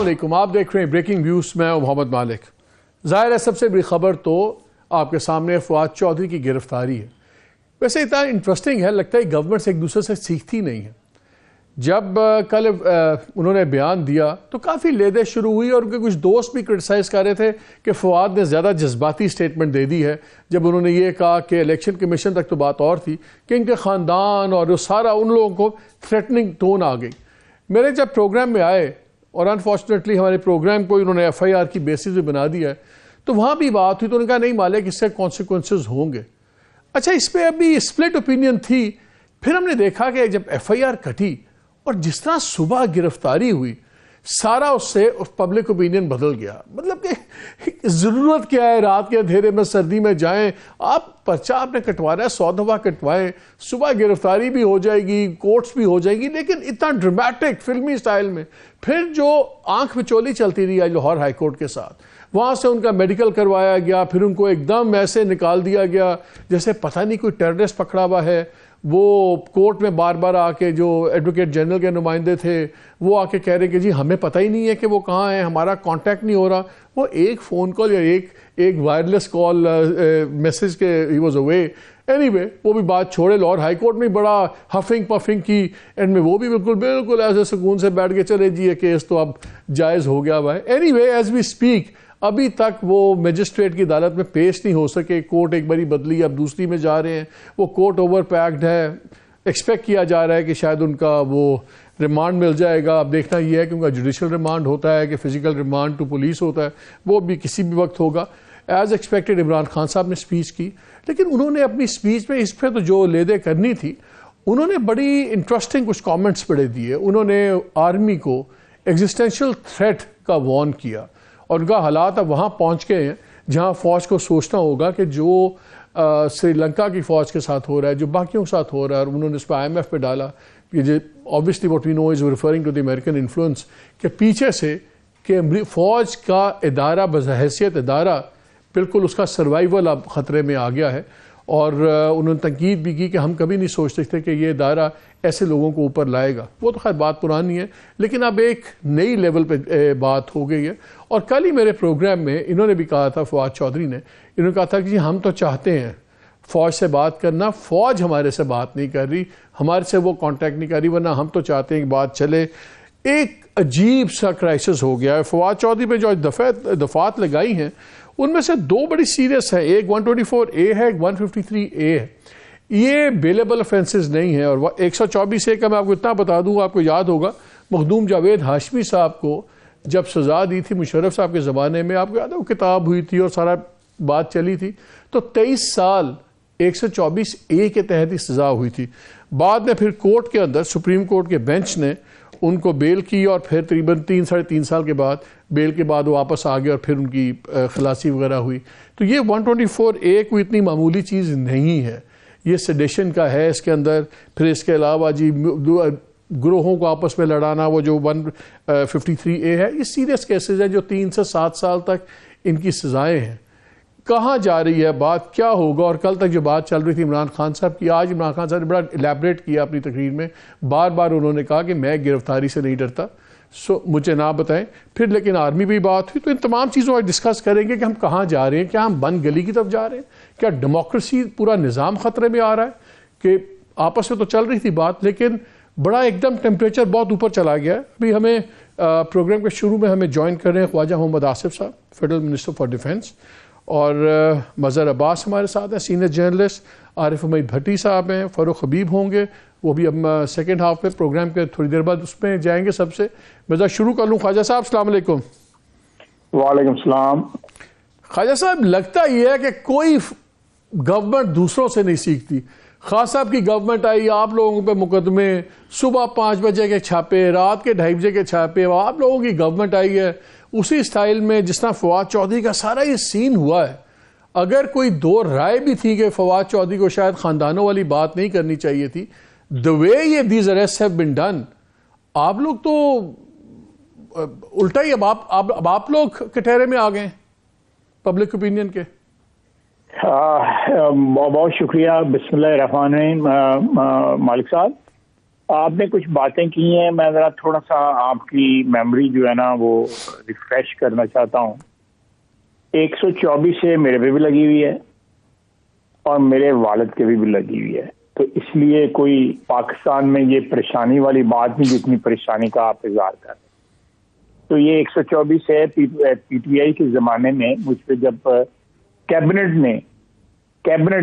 علیکم، آپ دیکھ رہے ہیں بریکنگ ویوز، میں محمد مالک۔ ظاہر ہے سب سے بڑی خبر تو آپ کے سامنے فواد چودھری کی گرفتاری ہے۔ ویسے اتنا انٹرسٹنگ ہے، لگتا ہے گورنمنٹ ایک دوسرے سے سیکھتی نہیں ہے۔ جب کل انہوں نے بیان دیا تو کافی لیدے شروع ہوئی، اور ان کے کچھ دوست بھی کرٹیسائز کر رہے تھے کہ فواد نے زیادہ جذباتی سٹیٹمنٹ دے دی ہے، جب انہوں نے یہ کہا کہ الیکشن کمیشن تک تو بات اور تھی کہ ان کے خاندان اور سارا ان لوگوں کو تھریٹننگ ٹون آ گئی۔ میرے جب پروگرام میں آئے، اور انفارچونیٹلی ہمارے پروگرام کو انہوں نے ایف آئی آر کی بیسس پہ بنا دیا ہے، تو وہاں بھی بات ہوئی تو انہوں نے کہا نہیں مالک اس سے کانسیکوینسز ہوں گے۔ اچھا، اس پہ ابھی اسپلٹ اوپینین تھی۔ پھر ہم نے دیکھا کہ جب ایف آئی آر کٹی اور جس طرح صبح گرفتاری ہوئی، سارا اس سے پبلک اوپینین بدل گیا۔ مطلب کہ ضرورت کیا ہے رات کے اندھیرے میں سردی میں جائیں، آپ پرچہ آپ نے کٹوانا ہے 100 دفعہ کٹوائیں، صبح گرفتاری بھی ہو جائے گی، کورٹس بھی ہو جائیں گی، لیکن اتنا ڈرامیٹک فلمی سٹائل میں۔ پھر جو آنکھ مچولی چلتی رہی آج لاہور ہائی کورٹ کے ساتھ، وہاں سے ان کا میڈیکل کروایا گیا، پھر ان کو ایک دم ایسے نکال دیا گیا جیسے پتہ نہیں کوئی ٹیررسٹ پکڑا ہوا ہے۔ وہ کورٹ میں بار بار آ کے جو ایڈوکیٹ جنرل کے نمائندے تھے وہ آ کے کہہ رہے کہ جی ہمیں پتہ ہی نہیں ہے کہ وہ کہاں ہیں، ہمارا کانٹیکٹ نہیں ہو رہا۔ وہ ایک فون کال یا ایک وائرلیس کال میسج کے he was away. Any way وہ بھی بات چھوڑے، لاہور ہائی کورٹ میں بڑا ہفنگ پفنگ کی، اینڈ میں وہ بھی بالکل ایسے سکون سے بیٹھ کے چلے جی یہ کیس تو اب جائز ہو گیا ہوا ہے۔ Anyway as we speak ابھی تک وہ میجسٹریٹ کی عدالت میں پیش نہیں ہو سکے۔ کورٹ ایک باری بدلی، اب دوسری میں جا رہے ہیں۔ وہ کورٹ اوور پیکڈ ہے، ایکسپیکٹ کیا جا رہا ہے کہ شاید ان کا وہ ریمانڈ مل جائے گا۔ اب دیکھنا یہ ہے کہ ان کا جوڈیشل ریمانڈ ہوتا ہے کہ فزیکل ریمانڈ ٹو پولیس ہوتا ہے، وہ بھی کسی بھی وقت ہوگا۔ ایز ایکسپیکٹڈ عمران خان صاحب نے اسپیچ کی، لیکن انہوں نے اپنی اسپیچ میں اس پہ تو جو لیدے کرنی تھی، انہوں نے بڑی انٹرسٹنگ کچھ کامنٹس پڑے دیے۔ انہوں نے آرمی کو ایگزسٹینشیل تھریٹ کا وارن کیا، اور ان کا حالات اب وہاں پہنچ گئے ہیں جہاں فوج کو سوچنا ہوگا کہ جو سری لنکا کی فوج کے ساتھ ہو رہا ہے، جو باقیوں کے ساتھ ہو رہا ہے، اور انہوں نے اس پہ آئی ایم ایف پہ ڈالا کہ obviously what we know is referring to the American influence، کہ پیچھے سے کہ فوج کا ادارہ بحیثیت ادارہ بالکل اس کا سروائیول اب خطرے میں آ گیا ہے۔ اور انہوں نے تنقید بھی کی کہ ہم کبھی نہیں سوچتے تھے کہ یہ ادارہ ایسے لوگوں کو اوپر لائے گا۔ وہ تو خیر بات پرانی ہے، لیکن اب ایک نئی لیول پہ بات ہو گئی ہے۔ اور کل ہی میرے پروگرام میں انہوں نے بھی کہا تھا، فواد چودھری نے، انہوں نے کہا تھا کہ جی ہم تو چاہتے ہیں فوج سے بات کرنا، فوج ہمارے سے بات نہیں کر رہی، ہمارے سے وہ کانٹیکٹ نہیں کر رہی، ورنہ ہم تو چاہتے ہیں کہ بات چلے۔ ایک عجیب سا کرائسس ہو گیا ہے۔ فواد چودھری پہ جو دفعات لگائی ہیں ان میں سے دو بڑی سیریس ہیں، ایک 124A ہے، ایک 153A ہے۔ یہ بیلیبل افینسز نہیں ہیں، اور 124A کا میں آپ کو اتنا بتا دوں، آپ کو یاد ہوگا مخدوم جاوید ہاشمی صاحب کو جب سزا دی تھی مشرف صاحب کے زمانے میں، آپ کو یاد ہے وہ کتاب ہوئی تھی اور سارا بات چلی تھی، تو 23 سال 124A کے تحت ہی سزا ہوئی تھی۔ بعد میں پھر کورٹ کے اندر سپریم کورٹ کے بینچ نے ان کو بیل کی، اور پھر تقریباً 3-3.5 سال کے بعد بیل کے بعد وہ واپس آ گئے، اور پھر ان کی خلاصی وغیرہ ہوئی۔ تو یہ 124A کوئی اتنی معمولی چیز نہیں ہے، یہ سیڈیشن کا ہے اس کے اندر۔ پھر اس کے علاوہ جی گروہوں کو آپس میں لڑانا، وہ جو 153A ہے، یہ سیریس کیسز ہیں جو 3 سے 7 سال تک ان کی سزائیں ہیں۔ کہاں جا رہی ہے بات، کیا ہوگا؟ اور کل تک جو بات چل رہی تھی عمران خان صاحب کی، آج عمران خان صاحب نے بڑا الیبریٹ کیا اپنی تقریر میں، بار بار انہوں نے کہا کہ میں گرفتاری سے نہیں ڈرتا، مجھے نہ بتائیں۔ پھر لیکن آرمی بھی بات ہوئی، تو ان تمام چیزوں پر ڈسکس کریں گے کہ ہم کہاں جا رہے ہیں، کیا ہم بند گلی کی طرف جا رہے ہیں، کیا ڈیموکریسی پورا نظام خطرے میں آ رہا ہے، کہ آپس میں تو چل رہی تھی بات لیکن بڑا ایک دم ٹیمپریچر بہت اوپر چلا گیا ہے۔ ابھی ہمیں پروگرام کے شروع میں ہمیں جوائن کر رہے ہیں خواجہ محمد آصف صاحب، فیڈرل منسٹر فار ڈیفینس، اور مظہر عباس ہمارے ساتھ ہیں، سینئر جرنلسٹ، عارف حمید بھٹی صاحب ہیں، فاروق حبیب ہوں گے، وہ بھی ہم سیکنڈ ہاف میں پروگرام کے تھوڑی دیر بعد اس میں جائیں گے۔ سب سے میں شروع کر لوں، خواجہ صاحب السلام علیکم۔ وعلیکم السلام۔ خواجہ صاحب لگتا یہ ہے کہ کوئی گورنمنٹ دوسروں سے نہیں سیکھتی۔ خان صاحب کی گورنمنٹ آئی، آپ لوگوں پہ مقدمے، صبح 5 بجے کے چھاپے، رات کے 2:30 بجے کے چھاپے، آپ لوگوں کی گورنمنٹ آئی ہے اسی سٹائل میں جس طرح فواد چودھری کا سارا یہ سین ہوا ہے۔ اگر کوئی دو رائے بھی تھی کہ فواد چودھری کو شاید خاندانوں والی بات نہیں کرنی چاہیے تھی، the way یہ these arrests have been done، آپ لوگ تو الٹا ہی اب آپ لوگ کٹہرے میں آ گئے پبلک اوپینین کے۔ بہت شکریہ، بسم اللہ الرحمن الرحیم مالک صاحب۔ آپ نے کچھ باتیں کی ہیں، میں ذرا تھوڑا سا آپ کی میموری جو ہے نا وہ ریفریش کرنا چاہتا ہوں۔ 124 سے میرے پہ بھی لگی ہوئی ہے اور میرے والد کے بھی لگی ہوئی ہے، تو اس لیے کوئی پاکستان میں یہ پریشانی والی بات نہیں جتنی پریشانی کا آپ اظہار کر رہے ہیں۔ تو یہ 124 ہے پی ٹی آئی کے زمانے میں مجھ پہ جب کیبنٹ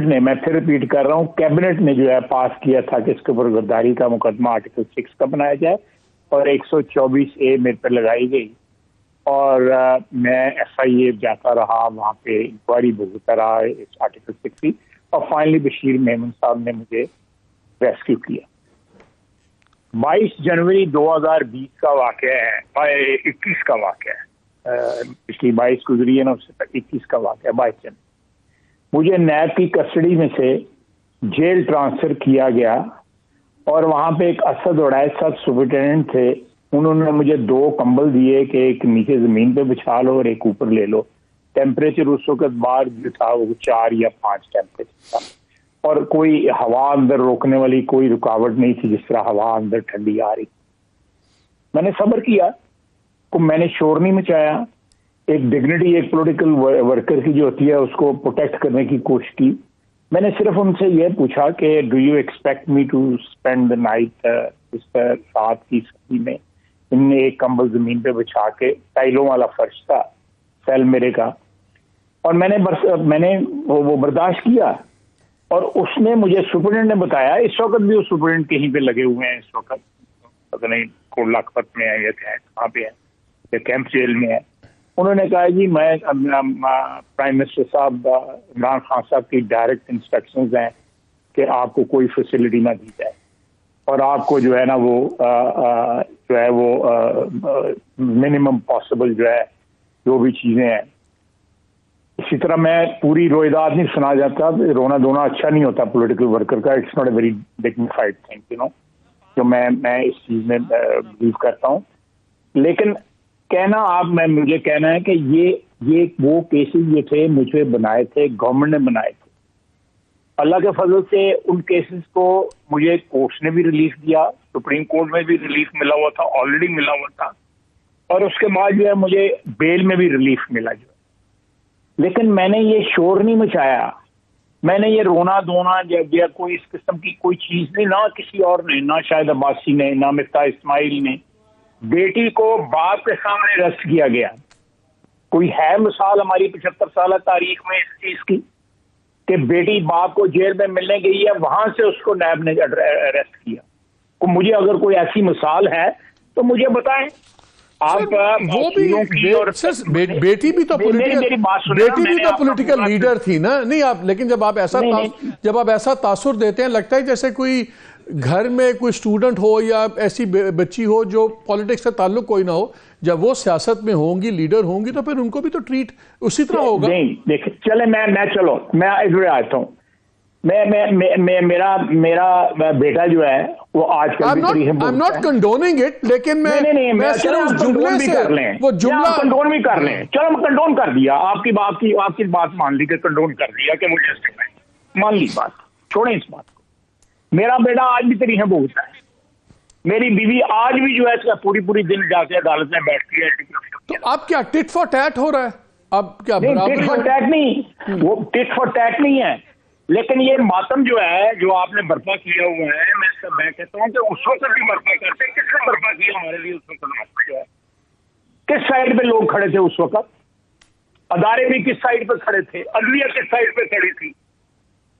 نے میں پھر ریپیٹ کر رہا ہوں، کیبنٹ نے جو ہے پاس کیا تھا کہ اس کے اوپر غداری کا مقدمہ آرٹیکل 6 کا بنایا جائے اور 124A میرے پہ لگائی گئی، اور میں ایف آئی اے جاتا رہا، وہاں پہ انکوائری بھگتا رہا اس آرٹیکل 6 کی، اور فائنلی بشیر میمن صاحب نے مجھے ریسکیو کیا۔ 22 جنوری 2020 کا واقعہ ہے، 21 کا واقعہ ہے، پچھلی 22 گزری ہے نا، اس سے 21 کا واقعہ ہے۔ 22 جنوری مجھے نیب کی کسٹڈی میں سے جیل ٹرانسفر کیا گیا، اور وہاں پہ ایک اسد اویس صاحب سپرنٹینڈنٹ تھے، انہوں نے مجھے 2 کمبل دیے کہ ایک نیچے زمین پہ بچھا لو اور ایک اوپر لے لو۔ ٹیمپریچر اس وقت باہر جو تھا وہ 4 یا 5 ٹیمپریچر تھا، اور کوئی ہوا اندر روکنے والی کوئی رکاوٹ نہیں تھی جس طرح ہوا اندر ٹھنڈی آ رہی۔ میں نے صبر کیا، میں نے شور نہیں مچایا، ایک ڈگنیٹی ایک پولیٹیکل ورکر کی جو ہوتی ہے اس کو پروٹیکٹ کرنے کی کوشش کی۔ میں نے صرف ان سے یہ پوچھا کہ do you expect me to spend the night اس رات کی سردی میں۔ ان نے ایک کمبل زمین پہ بچھا کے، ٹائلوں والا فرش تھا سیل میرے کا، اور میں نے وہ برداشت کیا، اور اس نے مجھے سپرنٹینڈنٹ نے بتایا، اس وقت بھی وہ سپرنٹینڈنٹ کہیں پہ لگے ہوئے ہیں، اس وقت پتہ نہیں کوٹ لاکھپت میں ہے یا کہاں پہ ہے یا کیمپ جیل میں ہے۔ انہوں نے کہا جی میں پرائم منسٹر صاحب عمران خان صاحب کی ڈائریکٹ انسٹرکشنز ہیں کہ آپ کو کوئی فیسلٹی نہ دی جائے، اور آپ کو جو ہے نا وہ منیمم پاسبل جو ہے جو بھی چیزیں ہیں۔ اسی طرح میں پوری رویداد نہیں سنا جاتا، رونا دھونا اچھا نہیں ہوتا پولیٹیکل ورکر کا، it's not a very dignified thing, جو میں اس چیز میں بلیو کرتا ہوں۔ لیکن مجھے کہنا ہے کہ یہ وہ کیسز یہ تھے مجھے بنائے تھے، گورنمنٹ نے بنائے تھے۔ اللہ کے فضل سے ان کیسز کو مجھے کورٹس نے بھی ریلیف دیا، سپریم کورٹ میں بھی ریلیف ملا ہوا تھا، آلریڈی ملا ہوا تھا، اور اس کے بعد جو ہے مجھے بیل میں بھی ریلیف ملا جو ہے۔ لیکن میں نے یہ شور نہیں مچایا، میں نے یہ رونا دھونا یا کوئی اس قسم کی کوئی چیز نہیں، نہ کسی اور نے، نہ شاہد عباسی نے، نہ مفتاح اسماعیل نے۔ بیٹی کو باپ کے سامنے ریسٹ کیا گیا۔ کوئی ہے مثال ہماری 75 سالہ تاریخ میں اس چیز کی کہ بیٹی باپ کو جیل میں ملنے گئی ہے، وہاں سے اس کو نیب نے ریسٹ کیا؟ مجھے اگر کوئی ایسی مثال ہے تو مجھے بتائیں۔ آپ وہ بھی بیٹی بھی تو پولیٹیکل لیڈر تھی نا، نہیں آپ، لیکن جب آپ ایسا تاثر دیتے ہیں، لگتا ہے جیسے کوئی گھر میں کوئی اسٹوڈنٹ ہو یا ایسی بچی ہو جو پالیٹکس سے تعلق کوئی نہ ہو، جب وہ سیاست میں ہوں گی، لیڈر ہوں گی، تو پھر ان کو بھی تو ٹریٹ اسی طرح ہوگا۔ نہیں دیکھیں، چلے میں ادھر آتا ہوں۔ میرا بیٹا جو ہے وہ آج کل I'm not condoning it، لیکن میں صرف جملے سے وہ جملہ کنڈون بھی کر لیں۔ چلو میں کنڈون کر دیا، آپ کی بات مان لی کہ کنڈون کر دیا کہ مجھے مان لی بات، چھوڑیں اس بات کو۔ میرا بیٹا آج بھی تاریخیں بھوگتا ہے، میری بیوی آج بھی جو ہے پوری دن جا کے عدالت میں بیٹھتی ہے۔ تو اب کیا ٹٹ فار ٹیٹ ہو رہا ہے؟ اب کیا ٹٹ فار ٹیٹ نہیں، وہ ٹٹ فار ٹیٹ نہیں ہے، لیکن یہ ماتم جو ہے جو آپ نے برپا کیا ہوا ہے، میں کہتا ہوں کہ اس وقت بھی برپا کرتے، کس نے برپا کیا ہمارے لیے اس وقت جو ہے؟ کس سائڈ پہ لوگ کھڑے تھے اس وقت؟ ادارے بھی کس سائڈ پہ کھڑے تھے؟ عدلیہ کس سائڈ پہ کھڑی تھی؟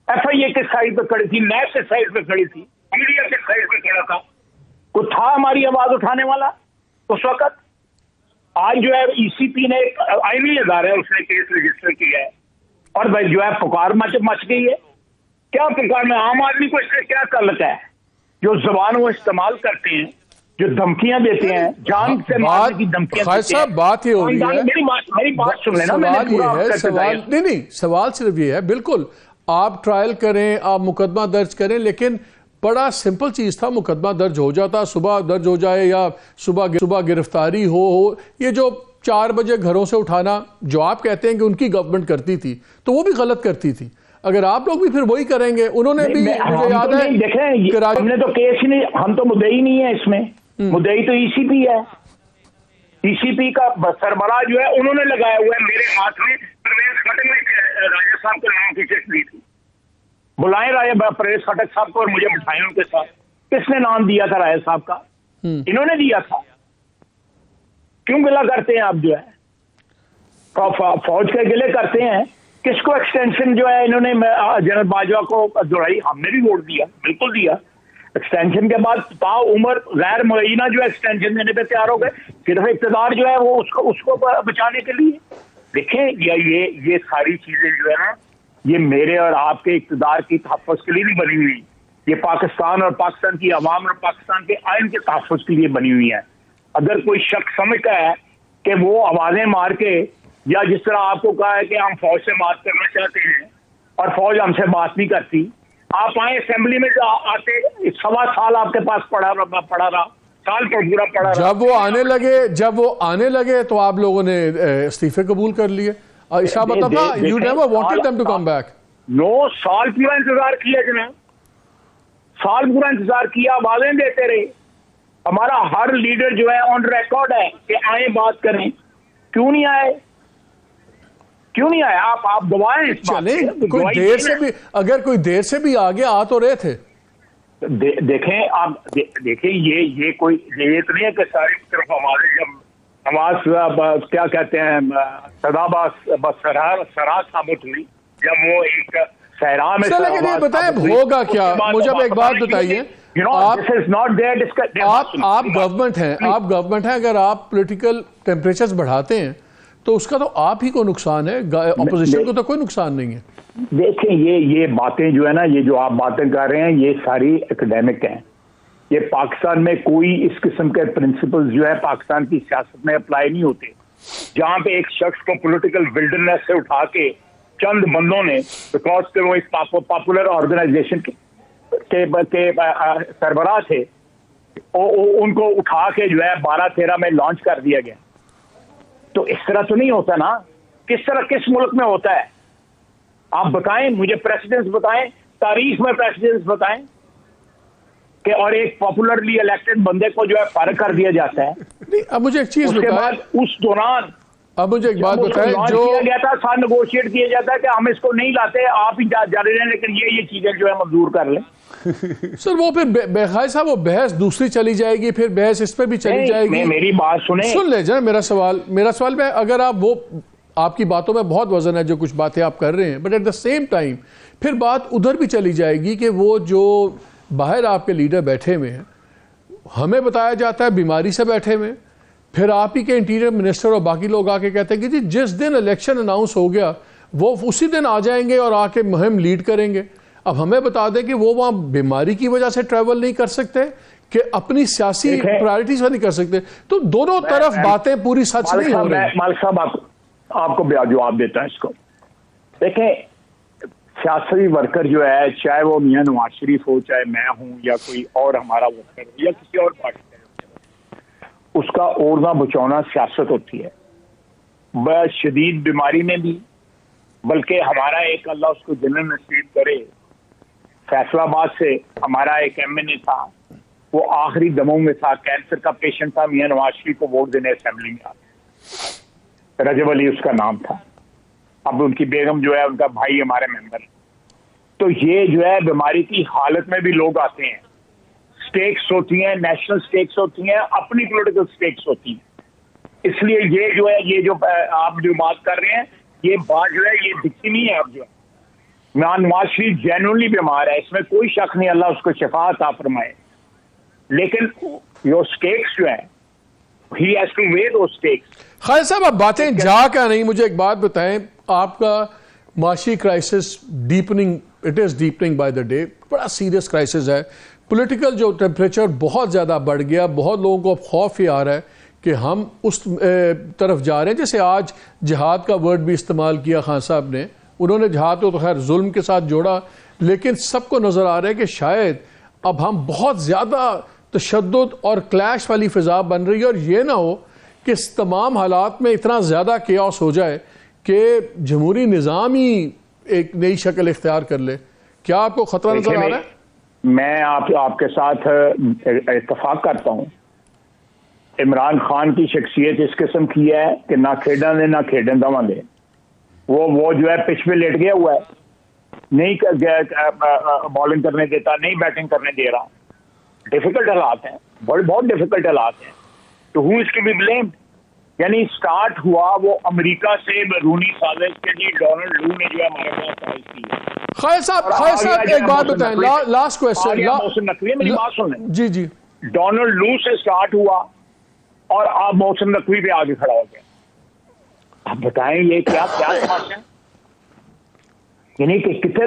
ایف آئی اے کس سائڈ پہ کھڑی تھی؟ نیب کس سائڈ پہ کھڑی تھی؟ میڈیا کس سائڈ پہ کھڑا تھا؟ کوئی تھا ہماری آواز اٹھانے والا اس وقت؟ آج جو ہے ای سی پی نے ایک آئینی ادارہ ہے، اس نے کیس رجسٹر کیا ہے، اور جو ہے پکار مچ گئی ہے۔ کیا پکار میں عام آدمی کو اس سے کیا تعلق ہے؟ جو زبان وہ استعمال کرتے ہیں، جو دھمکیاں دیتے ہیں، جان سے مارنے کی دھمکیاں دیتے ہیں۔ بات یہ ہو رہی ہے، میری بات سن لینا، نہیں سوال صرف یہ ہے، بالکل آپ ٹرائل کریں، آپ مقدمہ درج کریں، لیکن بڑا سمپل چیز تھا، مقدمہ درج ہو جاتا، صبح درج ہو جائے یا صبح گرفتاری ہو۔ یہ جو 4 بجے گھروں سے اٹھانا جو آپ کہتے ہیں کہ ان کی گورنمنٹ کرتی تھی، تو وہ بھی غلط کرتی تھی۔ اگر آپ لوگ بھی پھر وہی کریں گے. انہوں نے بھی مجھے یاد ہے دیکھیں ہم نے تو کیس ہی نہیں, ہم تو مدعی نہیں ہے اس میں, مدعی تو ای سی پی ہے. ای سی پی کا سربراہ جو ہے انہوں نے لگایا ہوا ہے میرے ہاتھ میں. پرویز خٹک نے راجہ صاحب کو نام کی چیک دی تھی, بلائیں پرویز خٹک صاحب کو اور مجھے بٹھائیں ان کے ساتھ. کس نے نام دیا تھا راجہ صاحب کا؟ انہوں نے دیا تھا. کیوں گلہ کرتے ہیں آپ جو ہے فوج کے گلے کرتے ہیں؟ کس کو ایکسٹینشن جو ہے انہوں نے جنرل باجوہ کو دوڑائی؟ ہم نے بھی ووٹ دیا, بالکل دیا. ایکسٹینشن کے بعد تا عمر غیر معینہ جو ہے ایکسٹینشن دینے پہ تیار ہو گئے, صرف اقتدار جو ہے وہ اس کو بچانے کے لیے. دیکھیں یہ ساری چیزیں جو ہے نا یہ میرے اور آپ کے اقتدار کی تحفظ کے لیے نہیں بنی ہوئی, یہ پاکستان اور پاکستان کی عوام اور پاکستان کے آئین کے تحفظ کے لیے بنی ہوئی ہے. اگر کوئی شخص سمجھتا ہے کہ وہ آوازیں مار کے, یا جس طرح آپ کو کہا ہے کہ ہم فوج سے بات کرنا چاہتے ہیں اور فوج ہم سے بات نہیں کرتی, آپ آئیں اسمبلی میں آتے 1.25 سال آپ کے پاس پڑا رہا, سال پر پورا پڑا رہا. جب وہ آنے لگے تو آپ لوگوں نے استعفے قبول کر لیے. عشاء بتا you never wanted them to come back. 9 سال پورا انتظار کیا جناب, سال پورا انتظار کیا, آوازیں دیتے رہے. ہمارا ہر لیڈر جو ہے آن ریکارڈ ہے کہ آئیں بات کریں. کیوں نہیں آئے؟ کیوں نہیں آئے؟ آپ گوائیں اس بات سے. کوئی دیر سے بھی, اگر کوئی دیر سے بھی آگے آ تو رہے تھے. دیکھیں آپ دیکھیں یہ کوئی یہ تو نہیں ہے کہ ساری طرف آواز کیا کہتے ہیں صدا سرا ثابت ہوئی جب وہ ایک صحرا میں. لیکن یہ بتائیں ہوگا کیا؟ مجھے ایک بات بتائیے, آپ گورنمنٹ ہیں, اگر آپ پولیٹیکل ٹیمپریچرز بڑھاتے ہیں تو اس کا تو آپ ہی کو نقصان ہے, اپوزیشن کو تو کوئی نقصان نہیں ہے. دیکھیں یہ باتیں جو ہے نا, یہ جو آپ باتیں کر رہے ہیں یہ ساری اکیڈیمک ہیں. یہ پاکستان میں کوئی اس قسم کے پرنسپل جو ہے پاکستان کی سیاست میں اپلائی نہیں ہوتے. جہاں پہ ایک شخص کو پولیٹیکل ولڈرنیس سے اٹھا کے چند بندوں نے, بیکاز کہ وہ اس پاپولر آرگنائزیشن کے سربراہ تھے, ان کو اٹھا کے جو ہے 12-13 میں لانچ کر دیا گیا. تو اس طرح تو نہیں ہوتا نا. کس طرح کس ملک میں ہوتا ہے؟ آپ بتائیں مجھے, پریسیڈنٹس بتائیں, تاریخ میں پریسیڈنٹس بتائیں کہ اور ایک پاپولرلی الیکٹڈ بندے کو جو ہے فارغ کر دیا جاتا ہے. اب مجھے ایک چیز اس کے بعد اس دوران اب مجھے ایک بات بتائیں, جو کیا گیا تھا ساتھ نیگوشیٹ کیا جاتا ہے کہ ہم اس کو نہیں لاتے, آپ ہی جا رہے ہیں, لیکن یہ چیزیں جو ہے منظور کر لیں. سر وہ پھر بخائے صاحب وہ بحث دوسری چلی جائے گی, پھر بحث اس پہ بھی چلی جائے گی. میری بات سن لیں جناب, میرا سوال میں اگر آپ کی باتوں میں بہت وزن ہے جو کچھ باتیں آپ کر رہے ہیں, but at the same time پھر بات ادھر بھی چلی جائے گی کہ وہ جو باہر آپ کے لیڈر بیٹھے ہوئے ہیں, ہمیں بتایا جاتا ہے بیماری سے بیٹھے ہوئے, پھر آپ ہی کے انٹیریئر منسٹر اور باقی لوگ آ کے کہتے ہیں کہ جی جس دن الیکشن اناؤنس ہو گیا وہ اسی دن آ جائیں گے اور آ کے مہم لیڈ کریں گے. اب ہمیں بتا دیں کہ وہ وہاں بیماری کی وجہ سے ٹریول نہیں کر سکتے کہ اپنی سیاسی پرائرٹیز نہیں کر سکتے. تو دونوں طرف باتیں پوری سچ نہیں ہو رہی. مالک صاحب آپ کو جواب دیتا ہے اس کو. دیکھیں سیاسی ورکر جو ہے, چاہے وہ میاں نواز شریف ہو, چاہے میں ہوں, یا کوئی اور ہمارا ورکر ہو, یا کسی اور پارٹی کا, اس کا اوڑھنا بچونا سیاست ہوتی ہے. بس شدید بیماری میں بھی, بلکہ ہمارا ایک اللہ اس کو جنت نصیب کرے, فیصلہ آباد سے ہمارا ایک ایم این اے تھا, وہ آخری دموں میں تھا, کینسر کا پیشنٹ تھا, میاں نواز شریف کو ووٹ دینے اسمبلی میں آتے, رجب علی اس کا نام تھا. اب ان کی بیگم جو ہے ان کا بھائی ہمارے ممبر. تو یہ جو ہے بیماری کی حالت میں بھی لوگ آتے ہیں. سٹیکس ہوتی ہیں, نیشنل سٹیکس ہوتی ہیں, اپنی پولیٹیکل سٹیکس ہوتی ہیں. اس لیے یہ جو ہے یہ جو آپ جو بات کر رہے ہیں یہ بات جو ہے یہ دکھتی نہیں ہے. اب جو میاں نواز شریف جینوئنلی بیمار ہے, اس میں کوئی شک نہیں, اللہ اس کو شفا عطا فرمائے, لیکن جو سٹیکس جو ہیں he has to weigh those stakes. خالد صاحب آپ باتیں جا کر نہیں, مجھے ایک بات بتائیں, آپ کا معاشی crisis deepening, it is deepening by the day, بڑا سیریس کرائسس ہے. پولیٹیکل جو ٹیمپریچر بہت زیادہ بڑھ گیا, بہت لوگوں کو اب خوف ہی آ رہا ہے کہ ہم اس طرف جا رہے ہیں. جیسے آج جہاد کا ورڈ بھی استعمال کیا خان صاحب نے, انہوں نے جہاد کو تو خیر ظلم کے ساتھ جوڑا, لیکن سب کو نظر آ رہا ہے کہ شاید اب ہم بہت زیادہ تشدد اور کلیش والی فضا بن رہی ہے, اور یہ نہ ہو کہ اس تمام حالات میں اتنا زیادہ کیاس ہو جائے کہ جمہوری نظام ہی ایک نئی شکل اختیار کر لے. کیا آپ کو خطرہ نظر آ رہا ہے؟ میں آپ کے ساتھ اتفاق کرتا ہوں. عمران خان کی شخصیت اس قسم کی ہے کہ نہ کھیڈن دے نہ کھیڈن دوا دے. وہ جو ہے پچ پہ لیٹ گیا ہوا ہے, نہیں بالنگ کرنے دیتا, نہیں بیٹنگ کرنے دے رہا. ڈیفیکلٹ حالات ہیں, بہت ڈیفیکلٹ حالات ہیں. تو ہو اس کی بھی بلیم. یعنی سٹارٹ ہوا وہ امریکہ سے بیرونی سازش کے لیے ڈونلڈ لو نے جو ہے ہمارے پاس سازش کی ہے. خیر صاحب ایک بات بتائیں, لاسٹ کوسچن. محسن نقوی, میری بات سن لیں. جی جی. ڈونلڈ لو سے سٹارٹ ہوا اور آپ محسن نقوی پہ آگے کھڑا ہو گیا. آپ بتائیں یہ کیا سمجھتے ہیں؟ یعنی کہ کتنے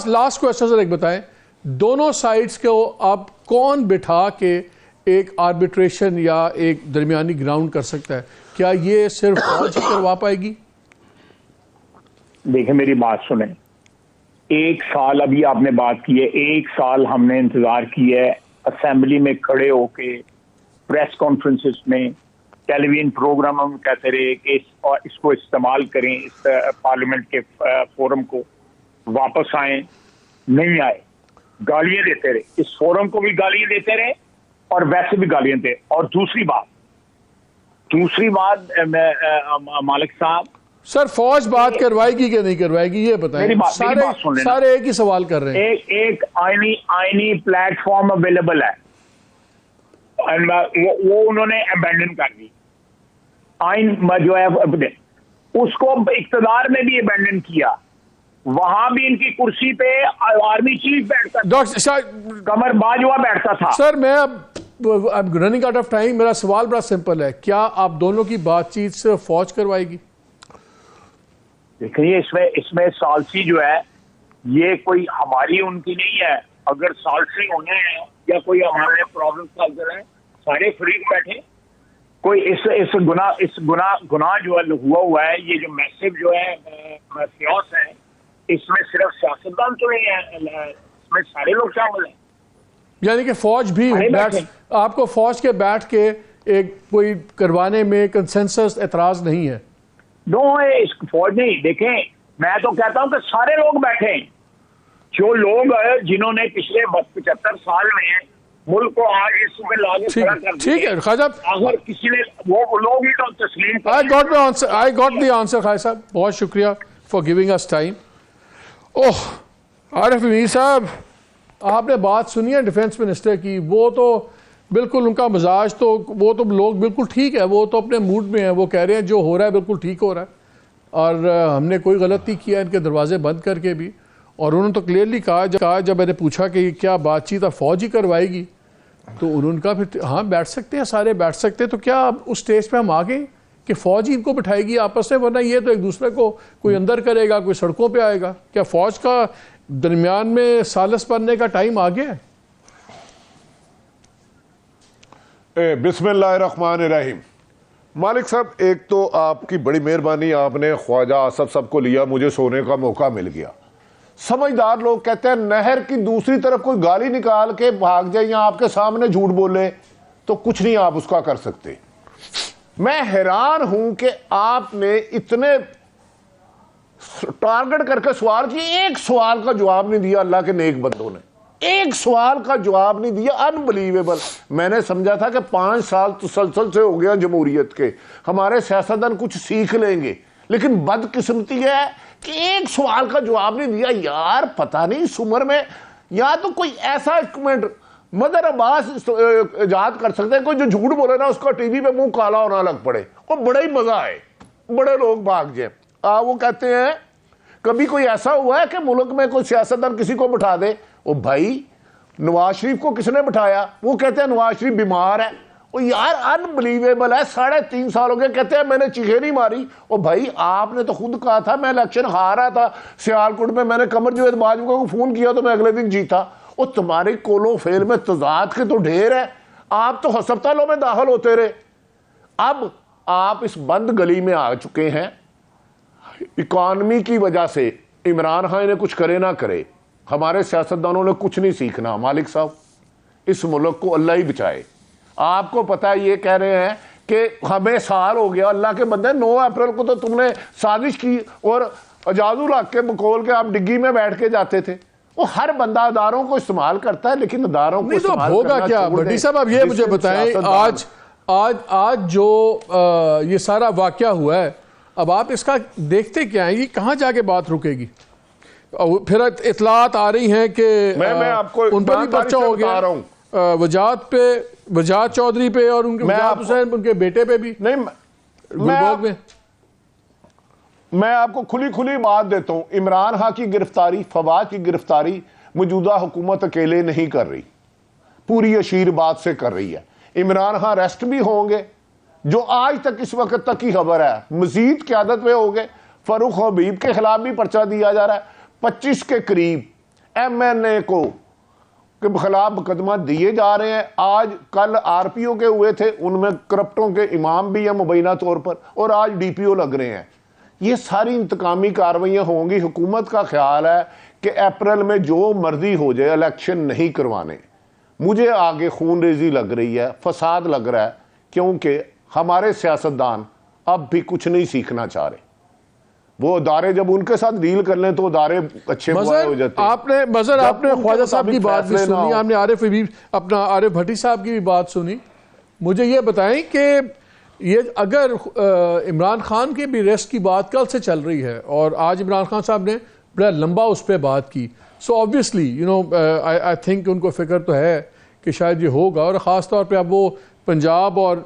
لاسٹ کوسچن سر ایک بتائیں, دونوں سائڈز کو آپ کون بٹھا کے ایک آربیٹریشن یا ایک درمیانی گراؤنڈ کر سکتا ہے؟ کیا یہ صرف فوج ہی کروا پائے گی؟ دیکھیں میری بات سنیں, 1 سال ابھی آپ نے بات کی ہے, 1 سال ہم نے انتظار کی ہے اسمبلی میں کھڑے ہو کے, پریس کانفرنسز میں, ٹیلی ویژن پروگراموں میں کہتے رہے کہ اس کو استعمال کریں, اس پارلیمنٹ کے فورم کو, واپس آئیں, نہیں آئے, گالیاں دیتے رہے, اس فورم کو بھی گالیاں دیتے رہے اور ویسے بھی گالیاں دے. اور دوسری بات مالک صاحب, سر فوج بات کروائے گی کہ نہیں کروائے گی یہ بتائیں. سارے ایک ہی سوال کر رہے ہیں. ایک آئینی پلیٹ فارم اویلیبل ہے, وہ انہوں نے ابینڈن کر دی. آئین جو ہے اس کو اقتدار میں بھی ابینڈن کیا, وہاں بھی ان کی کرسی پہ آرمی چیف بیٹھتا تھا, قمر باجوہ بیٹھتا تھا. سر میں اب رننگ آؤٹ آف ٹائم, میرا سوال بڑا سمپل ہے, کیا آپ دونوں کی بات چیت صرف فوج کروائے گی؟ دیکھیے اس میں سالسی جو ہے یہ کوئی ہماری ان کی نہیں ہے. اگر سالسی ہونے ہیں یا کوئی ہمارے پرابلم سالو کر رہے ہیں, سارے فریق بیٹھے. کوئی اس گناہ جو ہے ہوا ہے, یہ جو میسیو جو ہے سیاس ہے, اس میں صرف سیاستدان تو نہیں ہے, اس میں سارے لوگ شامل ہیں. یعنی کہ فوج بھی آپ کو فوج کے بیٹھ کے ایک کوئی کروانے میں کنسنسس اعتراض نہیں ہے؟ نو ہے, اس فوج نہیں. دیکھیں میں تو کہتا ہوں کہ سارے لوگ بیٹھے ہیں, جو لوگ جنہوں نے پچھلے 75 سال میں ملک کو آج اس میں لاگے کھڑا کر دیا. ٹھیک ہے خواجہ صاحب, اگر کسی نے وہ لوگ ہی تو تسلیم I got the answer خواجہ صاحب, بہت شکریہ for giving us time. عارف امیر صاحب, آپ نے بات سنی ہے ڈیفنس منسٹر کی, وہ تو بالکل ان کا مزاج تو, وہ تو لوگ بالکل ٹھیک ہے, وہ تو اپنے موڈ میں ہیں, وہ کہہ رہے ہیں جو ہو رہا ہے بالکل ٹھیک ہو رہا ہے اور ہم نے کوئی غلطی کیا ان کے دروازے بند کر کے بھی. اور انہوں نے تو کلیئرلی کہا, جب میں نے پوچھا کہ کیا بات چیت اب فوج ہی کروائے گی, تو انہوں نے کہا پھر ہاں بیٹھ سکتے ہیں, سارے بیٹھ سکتے ہیں. تو کیا اب اس سٹیج پہ ہم آ گئے کہ فوج ہی ان کو بٹھائے گی آپس میں, ورنہ یہ تو ایک دوسرے کو کوئی اندر کرے گا, کوئی سڑکوں پہ آئے گا. کیا فوج کا درمیان میں سالس بننے کا ٹائم آ گیا ہے؟ بسم اللہ الرحمن الرحیم. مالک صاحب, ایک تو آپ کی بڑی مہربانی, آپ نے خواجہ آصف صاحب کو لیا, مجھے سونے کا موقع مل گیا. سمجھدار لوگ کہتے ہیں نہر کی دوسری طرف کوئی گالی نکال کے بھاگ جائے یا آپ کے سامنے جھوٹ بولے تو کچھ نہیں آپ اس کا کر سکتے. میں حیران ہوں کہ آپ نے اتنے ٹارگٹ کر کے سوال کیے, ایک سوال کا جواب نہیں دیا. اللہ کے نیک بندوں نے ایک سوال کا جواب نہیں دیا. انبلیویبل. میں نے سمجھا تھا کہ 5 سال تسلسل سے ہو گیا جمہوریت کے, ہمارے سیاستدان کچھ سیکھ لیں گے, لیکن بدقسمتی ہے کہ ایک سوال کا جواب نہیں دیا. یار پتہ نہیں اس عمر میں یا تو کوئی ایسا ایکوپمنٹ مدر عباس ایجاد کر سکتے ہیں, کوئی جو جھوٹ بولے نا اس کا ٹی وی پہ منہ کالا ہونا لگ پڑے, وہ بڑا ہی مزہ آئے, بڑے لوگ بھاگ جائیں. وہ کہتے ہیں کبھی کوئی ایسا ہوا ہے کہ ملک میں کوئی سیاستدان کسی کو بٹھا دے. وہ بھائی نواز شریف کو کس نے بٹھایا؟ وہ کہتے ہیں نواز شریف بیمار ہے. وہ یار انبلیویبل ہے, 3.5 سال ہو گئے, کہتے ہیں میں نے چیخیں نہیں ماری. وہ بھائی آپ نے تو خود کہا تھا میں الیکشن ہار رہا تھا سیالکوٹ میں, میں نے قمر جاوید باجوہ کو فون کیا تو میں اگلے دن جیتا. وہ تمہاری کولو فیل میں تضاد کے تو ڈھیر ہے, آپ تو ہسپتالوں میں داخل ہوتے رہے. اب آپ اس بند گلی میں آ چکے ہیں. اکانومی کی وجہ سے عمران خان نے کچھ کرے نہ کرے, ہمارے سیاستدانوں نے کچھ نہیں سیکھنا. مالک صاحب, اس ملک کو اللہ ہی بچائے. آپ کو پتا یہ کہہ رہے ہیں کہ ہمیں سال ہو گیا, اللہ کے بندے 9 اپریل کو تو تم نے سازش کی اور اجازو رکھ کے بکول کے آپ ڈگی میں بیٹھ کے جاتے تھے. وہ ہر بندہ اداروں کو استعمال کرتا ہے لیکن اداروں کو استعمال ہوگا کیا؟ بھٹی صاحب اب یہ مجھے بتائیں آج جو یہ سارا واقعہ ہوا ہے اب آپ اس کا دیکھتے کیا ہیں؟ یہ کہاں جا کے بات رکے گی؟ پھر اطلاعات آ رہی ہیں کہ ان پر بھی پرچہ ہو گیا وجاہت چودھری پہ اور وجاہت حسین ان کے بیٹے پہ بھی گلبرگ میں. میں آپ کو کھلی بات دیتا ہوں. عمران خان کی گرفتاری، فواد کی گرفتاری موجودہ حکومت اکیلے نہیں کر رہی، پوری اشیر بات سے کر رہی ہے. عمران خان ریسٹ بھی ہوں گے جو آج تک اس وقت تک کی خبر ہے، مزید قیادت میں ہوں گے. فاروق حبیب کے خلاف بھی پرچہ دیا جا رہا ہے. 25 کے قریب ایم این اے کو کے خلاف مقدمہ دیے جا رہے ہیں. آج کل آر پی او کے ہوئے تھے، ان میں کرپٹوں کے امام بھی ہیں مبینہ طور پر، اور آج ڈی پی او لگ رہے ہیں. یہ ساری انتقامی کارروائیاں ہوں گی. حکومت کا خیال ہے کہ اپریل میں جو مرضی ہو جائے الیکشن نہیں کروانے. مجھے آگے خون ریزی لگ رہی ہے، فساد لگ رہا ہے، کیونکہ ہمارے سیاستدان اب بھی کچھ نہیں سیکھنا چاہ رہے. وہ ادارے جب ان کے ساتھ ڈیل کر لیں تو ادارے اچھے ہو جاتے ہیں. آپ نے خواجہ صاحب کی بات بھی سنی، آپ نے عارف بھٹی صاحب کی بھی بات سنی. مجھے یہ بتائیں کہ یہ اگر عمران خان کے بھی ریسٹ کی بات کل سے چل رہی ہے اور آج عمران خان صاحب نے بڑا لمبا اس پہ بات کی، so obviously I think in کو فکر تو ہے کہ شاید یہ ہوگا. اور خاص طور پہ اب وہ پنجاب اور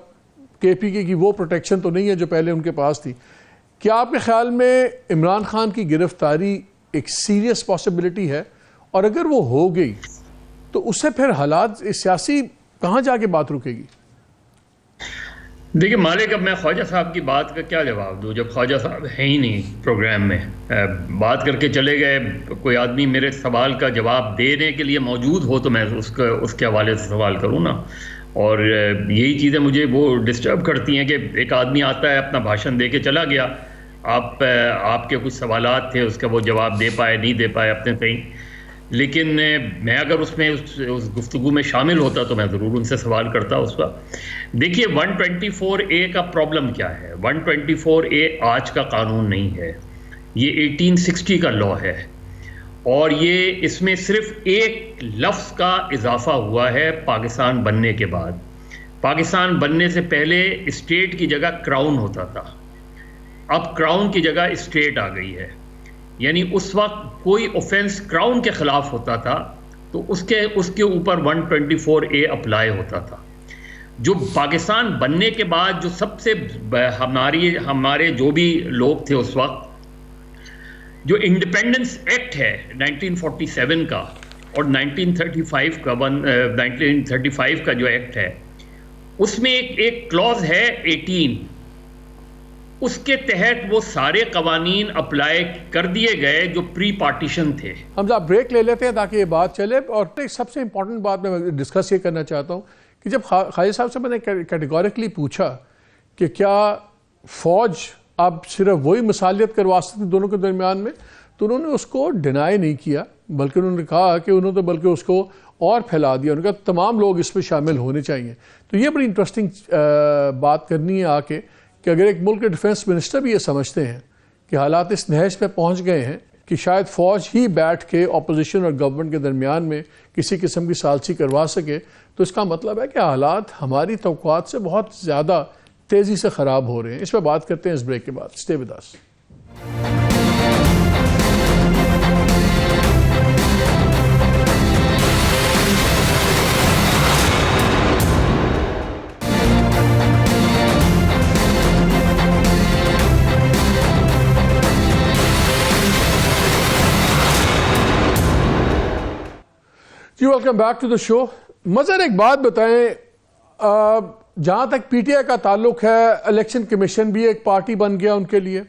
کے پی کے کی وہ پروٹیکشن تو نہیں ہے جو پہلے ان کے پاس تھی. کیا آپ کے خیال میں عمران خان کی گرفتاری ایک سیریس پاسبلٹی ہے؟ اور اگر وہ ہو گئی تو اس سے پھر حالات سیاسی کہاں جا کے بات رکے گی؟ دیکھیں مالک، اب میں خواجہ صاحب کی بات کا کیا جواب دوں جب خواجہ صاحب ہیں ہی نہیں پروگرام میں. بات کر کے چلے گئے. کوئی آدمی میرے سوال کا جواب دینے کے لیے موجود ہو تو میں اس کے حوالے سے سوال کروں نا. اور یہی چیزیں مجھے وہ ڈسٹرب کرتی ہیں کہ ایک آدمی آتا ہے اپنا بھاشن دے کے چلا گیا، آپ کے کچھ سوالات تھے اس کا وہ جواب دے پائے نہیں دے پائے اپنے صحیح. لیکن میں اگر اس گفتگو میں شامل ہوتا تو میں ضرور ان سے سوال کرتا اس کا. دیکھیے 124A کا پرابلم کیا ہے. 124A آج کا قانون نہیں ہے، یہ 1860 کا لاء ہے، اور یہ اس میں صرف ایک لفظ کا اضافہ ہوا ہے پاکستان بننے کے بعد. پاکستان بننے سے پہلے اسٹیٹ کی جگہ کراؤن ہوتا تھا، اب کراؤن کی جگہ اسٹیٹ آ گئی ہے. یعنی اس وقت کوئی اوفینس کراؤن کے خلاف ہوتا تھا تو اس کے اوپر 124A اپلائی ہوتا تھا. جو پاکستان بننے کے بعد جو سب سے ہمارے جو بھی لوگ تھے اس وقت، جو انڈیپینڈنس ایکٹ ہے 1947 کا اور 1935 کا جو ایکٹ ہے، اس میں ایک کلوز ہے 18، اس کے تحت وہ سارے قوانین اپلائی کر دیے گئے جو پری پارٹیشن تھے. ہم آپ بریک لے لیتے ہیں تاکہ یہ بات چلے. اور سب سے امپورٹنٹ بات میں ڈسکس یہ کرنا چاہتا ہوں کہ جب خواجہ صاحب سے میں نے کیٹیگوریکلی پوچھا کہ کیا فوج اب صرف وہی مصالحت کروا سکتی دونوں کے درمیان میں، تو انہوں نے اس کو ڈینائی نہیں کیا، بلکہ انہوں نے کہا کہ انہوں نے بلکہ اس کو اور پھیلا دیا. انہوں نے کہا تمام لوگ اس میں شامل ہونے چاہیے. تو یہ بڑی انٹرسٹنگ بات کرنی ہے آ کے کہ اگر ایک ملک کے ڈیفنس منسٹر بھی یہ سمجھتے ہیں کہ حالات اس نہج پہ پہنچ گئے ہیں کہ شاید فوج ہی بیٹھ کے اپوزیشن اور گورنمنٹ کے درمیان میں کسی قسم کی ثالثی کروا سکے، تو اس کا مطلب ہے کہ حالات ہماری توقعات سے بہت زیادہ تیزی سے خراب ہو رہے ہیں. اس پہ بات کرتے ہیں اس بریک کے بعد. Stay with us. جی welcome back to the show. Mazhar ایک بات بتائیں، جہاں تک پی ٹی آئی کا تعلق ہے الیکشن کمیشن بھی ایک پارٹی بن گیا ان کے لیے.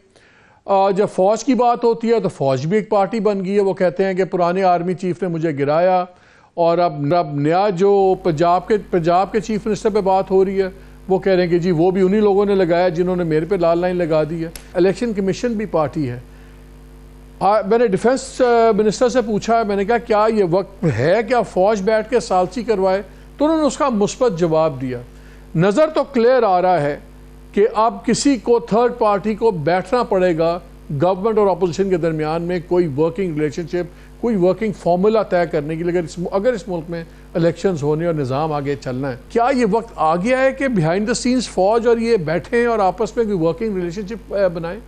جب فوج کی بات ہوتی ہے تو فوج بھی ایک پارٹی بن گئی ہے. وہ کہتے ہیں کہ پرانے آرمی چیف نے مجھے گرایا، اور اب نیا جو پنجاب کے چیف منسٹر پہ بات ہو رہی ہے وہ کہہ رہے ہیں کہ جی وہ بھی انہی لوگوں نے لگایا جنہوں نے میرے پہ لال لائن لگا دی ہے. الیکشن کمیشن بھی پارٹی ہے. میں نے ڈیفنس منسٹر سے پوچھا، میں نے کہا کیا یہ وقت ہے کہ فوج بیٹھ کے ثالثی کروائے، تو انہوں نے اس کا مثبت جواب دیا. نظر تو کلیئر آ رہا ہے کہ اب کسی کو تھرڈ پارٹی کو بیٹھنا پڑے گا گورنمنٹ اور اپوزیشن کے درمیان میں کوئی ورکنگ ریلیشن شپ, کوئی ورکنگ فارمولا طے کرنے کے لیے اگر اس ملک میں الیکشنز ہونے اور نظام آگے چلنا ہے, کیا یہ وقت آ گیا ہے کہ بیہائنڈ دا سینز فوج اور یہ بیٹھیں اور آپس میں کوئی ورکنگ ریلیشن شپ بنائیں؟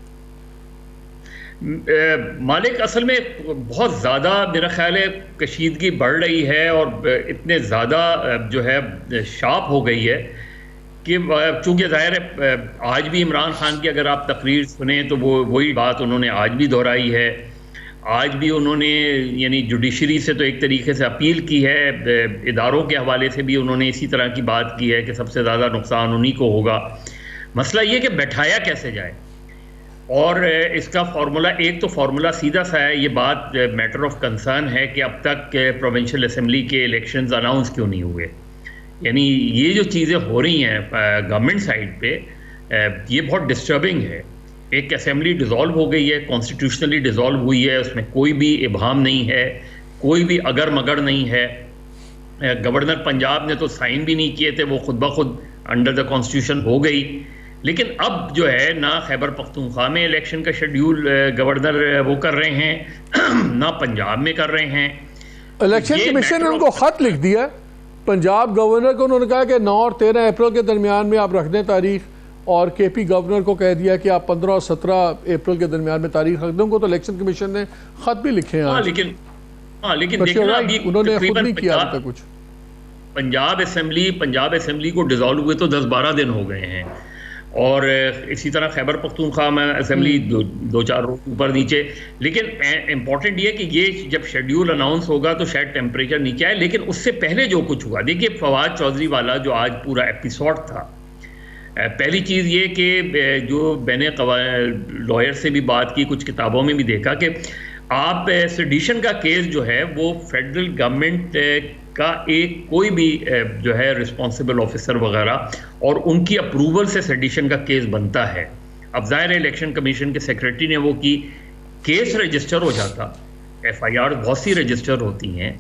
مالک, اصل میں بہت زیادہ میرا خیال ہے کشیدگی بڑھ رہی ہے اور اتنے زیادہ جو ہے شارپ ہو گئی ہے کہ چونکہ ظاہر ہے آج بھی عمران خان کی اگر آپ تقریر سنیں تو وہی بات انہوں نے آج بھی دہرائی ہے. آج بھی انہوں نے یعنی جوڈیشری سے تو ایک طریقے سے اپیل کی ہے, اداروں کے حوالے سے بھی انہوں نے اسی طرح کی بات کی ہے کہ سب سے زیادہ نقصان انہی کو ہوگا. مسئلہ یہ کہ بیٹھایا کیسے جائے, اور اس کا فارمولا, ایک تو فارمولا سیدھا سا ہے, یہ بات میٹر آف کنسرن ہے کہ اب تک پروونشل اسمبلی کے الیکشنز اناؤنس کیوں نہیں ہوئے. یعنی یہ جو چیزیں ہو رہی ہیں گورنمنٹ سائڈ پہ, یہ بہت ڈسٹربنگ ہے. ایک اسمبلی ڈیزالو ہو گئی ہے, کانسٹیٹیوشنلی ڈیزالو ہوئی ہے, اس میں کوئی بھی ابہام نہیں ہے, کوئی بھی اگر مگر نہیں ہے. گورنر پنجاب نے تو سائن بھی نہیں کیے تھے, وہ خود بخود انڈر دا کانسٹیٹیوشن ہو گئی. لیکن اب جو ہے نہ خیبر پختونخوا میں الیکشن کا شیڈیول گورنر وہ کر رہے ہیں, نہ پنجاب میں کر رہے ہیں. الیکشن کمیشن نے ان کو خط لکھ دیا پنجاب گورنر کو, انہوں نے کہا کہ 9 اور 13 اپریل کے درمیان میں آپ رکھ دیں تاریخ, اور کے پی گورنر کو کہہ دیا کہ آپ 15 اور 17 اپریل کے درمیان میں تاریخ رکھ دیں. ان کو تو الیکشن کمیشن نے خط بھی لکھے ہیں. لیکن دیکھنا ابھی انہوں نے خود نہیں کیا اب تک کچھ. پنجاب اسمبلی کو ڈیزالو ہوئے تو 10-12 دن ہو گئے ہیں, اور اسی طرح خیبر پختونخوا میں اسمبلی 2-4 روز اوپر نیچے. لیکن امپورٹنٹ یہ کہ یہ جب شیڈیول اناؤنس ہوگا تو شاید ٹیمپریچر نیچے آئے. لیکن اس سے پہلے جو کچھ ہوا, دیکھیے فواد چودھری والا جو آج پورا ایپیسوڈ تھا, پہلی چیز یہ کہ جو میں نے لائر سے بھی بات کی, کچھ کتابوں میں بھی دیکھا کہ آپ سیڈیشن کا کیس جو ہے وہ فیڈرل گورنمنٹ کا ایک کوئی بھی جو ہے رسپانسبل آفیسر وغیرہ اور ان کی اپروول سے سیڈیشن کا کیس بنتا ہے. اب ظاہر الیکشن کمیشن کے سیکریٹری نے وہ کی, کیس رجسٹر ہو جاتا, ایف آئی آر بہت سی رجسٹر ہوتی ہیں,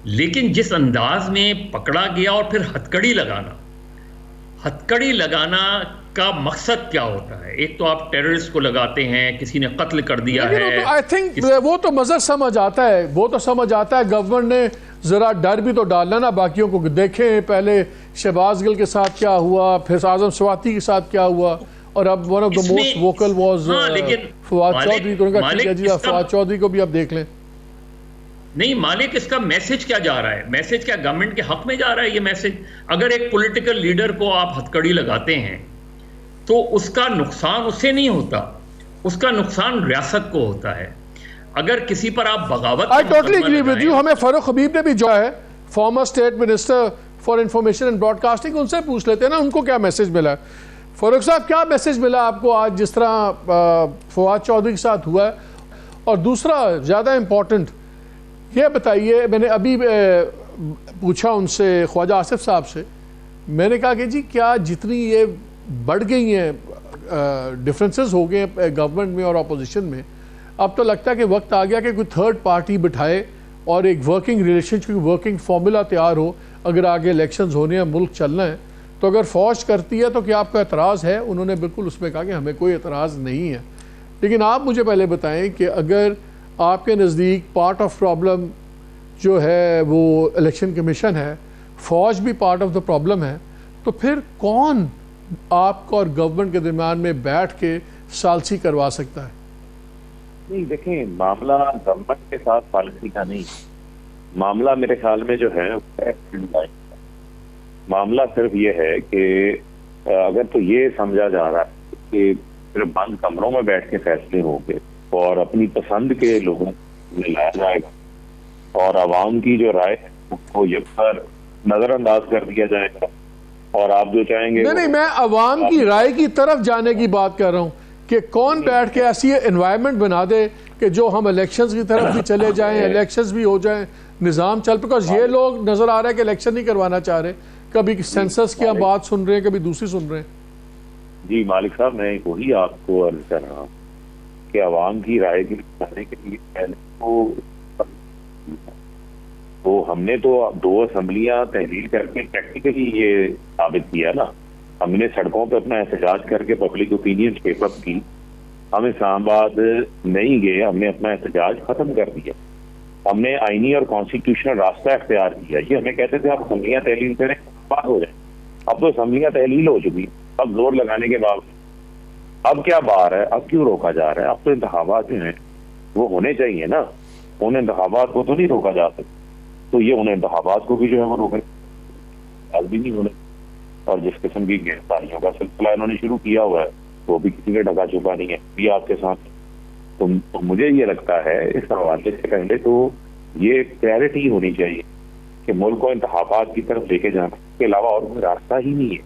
لیکن جس انداز میں پکڑا گیا, اور پھر ہتکڑی لگانا کا مقصد کیا ہوتا ہے. ایک تو آپ ٹیررسٹ کو لگاتے ہیں, کسی نے قتل کر دیا ہے. آئی تھنک وہ تو مزہ سمجھ آتا ہے, گورنمنٹ نے ذرا ڈر بھی تو ڈالنا نا باقیوں کو. دیکھیں پہلے شہباز گل کے ساتھ کیا ہوا, پھر اعظم سواتی کے ساتھ کیا ہوا, اور اب one of the most vocal was Fawad Chaudhry. تو فواد چودھری کو بھی آپ دیکھ لیں. نہیں مالک, اس کا میسج کیا جا رہا ہے, میسج کیا گورنمنٹ کے حق میں جا رہا ہے یہ میسج. اگر ایک پولیٹیکل لیڈر کو آپ ہتکڑی لگاتے ہیں تو اس کا نقصان اس سے نہیں ہوتا, اس کا نقصان ریاست کو ہوتا ہے. اگر کسی پر آپ بغاوت, I totally agree with you. ہمیں فاروق حبیب نے بھی جو ہے former state minister for information and broadcasting, ان سے پوچھ لیتے ہیں نا ان کو کیا میسج ملا. فاروق صاحب کیا میسج ملا آپ کو آج جس طرح فواد چودھری کے ساتھ ہوا ہے؟ اور دوسرا زیادہ امپورٹنٹ یہ بتائیے, میں نے ابھی پوچھا ان سے خواجہ آصف صاحب سے, میں نے کہا کہ جی کیا جتنی یہ بڑھ گئی ہیں ڈفرینسز ہو گئے ہیں گورنمنٹ میں اور اپوزیشن میں, اب تو لگتا ہے کہ وقت آ گیا کہ کوئی تھرڈ پارٹی بٹھائے اور ایک ورکنگ ریلیشن شپ, ورکنگ فارمولا تیار ہو اگر آگے الیکشنز ہونے ہیں, ملک چلنا ہے. تو اگر فوج کرتی ہے تو کیا آپ کو اعتراض ہے؟ انہوں نے بالکل اس میں کہا کہ ہمیں کوئی اعتراض نہیں ہے. لیکن آپ مجھے پہلے بتائیں کہ اگر آپ کے نزدیک پارٹ آف پرابلم جو ہے وہ الیکشن کمیشن ہے, فوج بھی پارٹ آف دا پرابلم ہے, تو پھر کون آپ کو اور گورنمنٹ کے درمیان میں بیٹھ کے ثالثی کروا سکتا ہے؟ نہیں دیکھیں, معاملہ گورنمنٹ کے ساتھ پالیسی کا نہیں, معاملہ میرے خیال میں جو ہے معاملہ صرف یہ ہے کہ اگر تو یہ سمجھا جا رہا ہے کہ صرف بند کمروں میں بیٹھ کے فیصلے ہوں گے اور اپنی پسند کے لوگوں کو لایا جائے گا اور عوام کی جو رائے ہے اس کو یہ پر نظر انداز کر دیا جائے گا, اور آپ جو چاہیں گے نہیں, میں عوام کی رائے کی طرف جانے کی بات کر رہا ہوں کہ کون بیٹھ کے ایسی انوائرمنٹ بنا دے کہ جو ہم الیکشنز کی طرف بھی چلے جائیں, الیکشنز بھی ہو جائیں, نظام چل, بیکاز یہ لوگ نظر آ رہا ہے کہ الیکشن نہیں کروانا چاہ رہے, کبھی سینسس کی بات سن رہے ہیں, کبھی دوسری سن رہے ہیں. جی مالک صاحب, میں وہی آپ کو عرض کر رہا ہوں کہ عوام کی رائے کے لیے کے لیے پہلے تو ہم نے تو 2 اسمبلیاں تحلیل کر کے پریکٹیکلی یہ ثابت کیا نا. ہم نے سڑکوں پہ اپنا احتجاج کر کے پبلک اوپینین شیپ اپ کی, ہم اسلام آباد نہیں گئے, ہم نے اپنا احتجاج ختم کر دیا, ہم نے آئینی اور کانسٹیٹیوشنل راستہ اختیار کیا. یہ ہمیں کہتے تھے آپ اسمبلیاں تحلیل کریں, بات ہو جائیں. اب تو اسمبلیاں تحلیل ہو چکی, اب زور لگانے کے باوجود اب کیا بار ہے, اب کیوں روکا جا رہا ہے؟ اب تو انتخابات جو ہیں وہ ہونے چاہیے نا, ان انتخابات کو تو نہیں روکا جا سکتا. تو یہ ان انتخابات کو بھی جو ہے وہ روکے آج بھی نہیں ہونے. اور جس قسم کی گرفتاریوں کا سلسلہ انہوں نے شروع کیا ہوا ہے وہ بھی کسی کا ڈھکا چھپا نہیں ہے بھی آپ کے ساتھ. تو مجھے یہ لگتا ہے اس حوالے سے پہلے تو یہ کلیئرٹی ہونی چاہیے کہ ملک کو انتخابات کی طرف لے کے جانا کے علاوہ اور کوئی راستہ ہی نہیں ہے.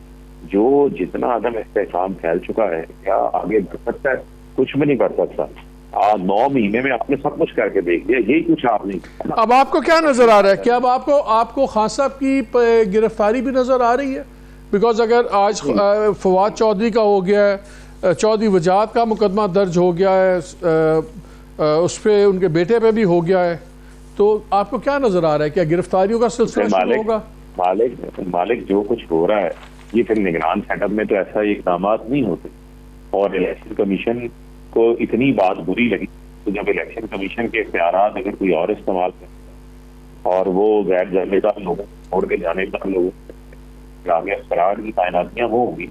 جو جتنا عدم استحکام پھیل چکا ہے, کیا آگے بڑھ سکتا ہے؟ کچھ بھی نہیں بڑھ سکتا. 9 مہینے میں آپ نے سب کچھ کر کے دیکھ لیا, یہی کچھ آپ نہیں. اب آپ کو کیا نظر آ رہا ہے؟ کیا اب آپ کو خان صاحب کی گرفتاری بھی نظر آ رہی ہے؟ بیکاز اگر آج فواد چودھری کا ہو گیا ہے, چودھری وجاہت کا مقدمہ درج ہو گیا ہے, اس پہ ان کے بیٹے پہ بھی ہو گیا ہے, تو آپ کو کیا نظر آ رہا ہے؟ کیا گرفتاریوں کا سلسلہ شروع ہوگا؟ مالک جو کچھ ہو رہا ہے یہ پھر نگران سیٹ اپ میں تو ایسا اقدامات نہیں ہوتے. اور الیکشن کمیشن کو اتنی بات بری لگی تو جب الیکشن کمیشن کے اختیارات اگر کوئی اور استعمال کرے اور وہ غیر جانے کا لوگوں چھوڑ کے جانے کا لوگوں آگے افسران کی تعیناتیاں وہ ہوگی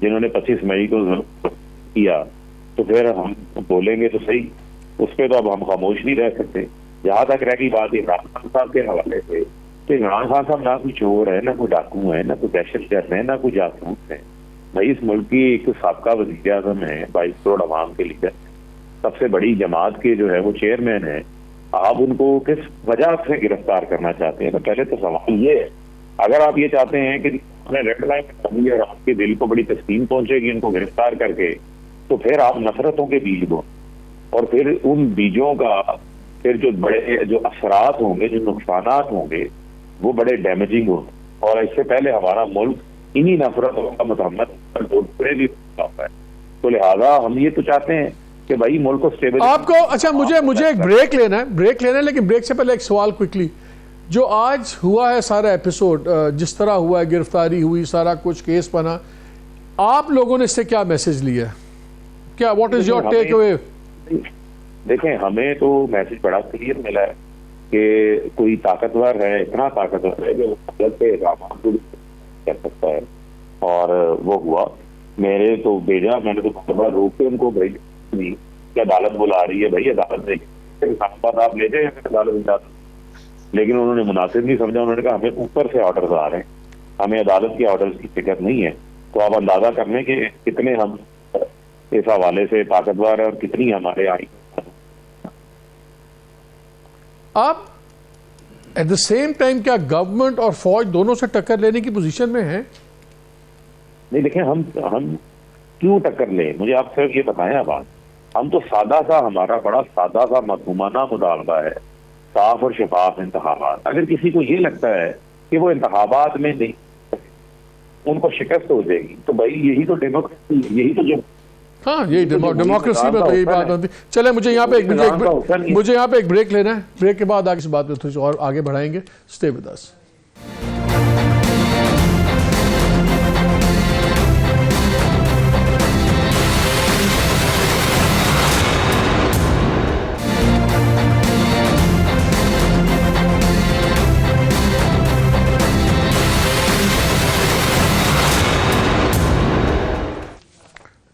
جنہوں نے 25 مئی کو کیا, تو پھر ہم بولیں گے تو صحیح, اس پہ تو اب ہم خاموش نہیں رہ سکتے. جہاں تک رہ گئی بات عمران خان صاحب کے حوالے سے, تو عمران خان صاحب نہ کوئی چور ہے, نہ کوئی ڈاکو ہے, نہ کوئی دہشت گرد ہے, نہ کوئی جاسوس ہے. بھائی اس ملک کی ایک سابقہ وزیر اعظم ہے, 22 کروڑ عوام کے لیڈر, سب سے بڑی جماعت کے جو ہے وہ چیئرمین ہیں. آپ ان کو کس وجہ سے گرفتار کرنا چاہتے ہیں؟ تو پہلے تو سوال یہ ہے, اگر آپ یہ چاہتے ہیں کہ ریڈ لائن اور آپ کے دل کو بڑی تسکین پہنچے گی ان کو گرفتار کر کے, تو پھر آپ نفرتوں کے بیج بو, اور پھر ان بیجوں کا پھر جو اثرات ہوں گے, جو نقصانات ہوں گے, وہ بڑے ڈیمیجنگ ہوں. اور اس سے پہلے ہمارا ملک انہی نفرتوں کا مذمت بھی ہے. تو لہٰذا ہم یہ تو چاہتے ہیں کہ بھائی ملک کو سٹیبل. آپ کو اچھا مجھے ایک بریک لینا ہے, لیکن بریک سے پہلے ایک سوال کوئکلی. جو آج ہوا ہے سارا ایپیسوڈ, جس طرح ہوا ہے, گرفتاری ہوئی, سارا کچھ کیس بنا, آپ لوگوں نے اس سے کیا میسج لیا ہے؟ کیا واٹ از یور ٹیک اوے؟ دیکھیں ہمیں تو میسج بڑا کلیئر ملا ہے کہ کوئی طاقتور ہے, اتنا طاقتور ہے کہ عدالت کے احکامات کو کر سکتا ہے, اور وہ ہوا. میرے تو بھیجا, میں نے تو بار بار روک کے ان کو بھیج کہ عدالت بلا رہی ہے. بھائی عدالت دیکھیں آپ لے جائیں عدالت, لیکن انہوں نے مناسب نہیں سمجھا. انہوں نے کہا ہمیں اوپر سے آرڈرز آ رہے ہیں, ہمیں عدالت کے آرڈرز کی فکر نہیں ہے. تو آپ اندازہ کر لیں کہ کتنے ہم اس حوالے سے طاقتور ہیں اور کتنی ہمارے آئین. آپ ایٹ دا سیم ٹائم کیا گورنمنٹ اور فوج دونوں سے ٹکر لینے کی پوزیشن میں ہیں؟ نہیں دیکھیں, ہم کیوں ٹکر لیں؟ مجھے آپ صرف یہ بتائیں بات. ہم تو سادہ سا, ہمارا بڑا سادہ سا مفہومانہ مطالبہ ہے, صاف اور شفاف انتخابات. اگر کسی کو یہ لگتا ہے کہ وہ انتخابات میں نہیں, ان کو شکست ہو جائے گی, تو بھائی یہی تو ڈیموکریسی, یہی تو جو ہاں یہی ڈیموکریسی میں تو یہی بات ہوتی. چلے مجھے یہاں پہ ایک بریک لینا ہے, بریک کے بعد آگے اس بات میں تھوڑی سی اور آگے بڑھائیں گے. Stay with us.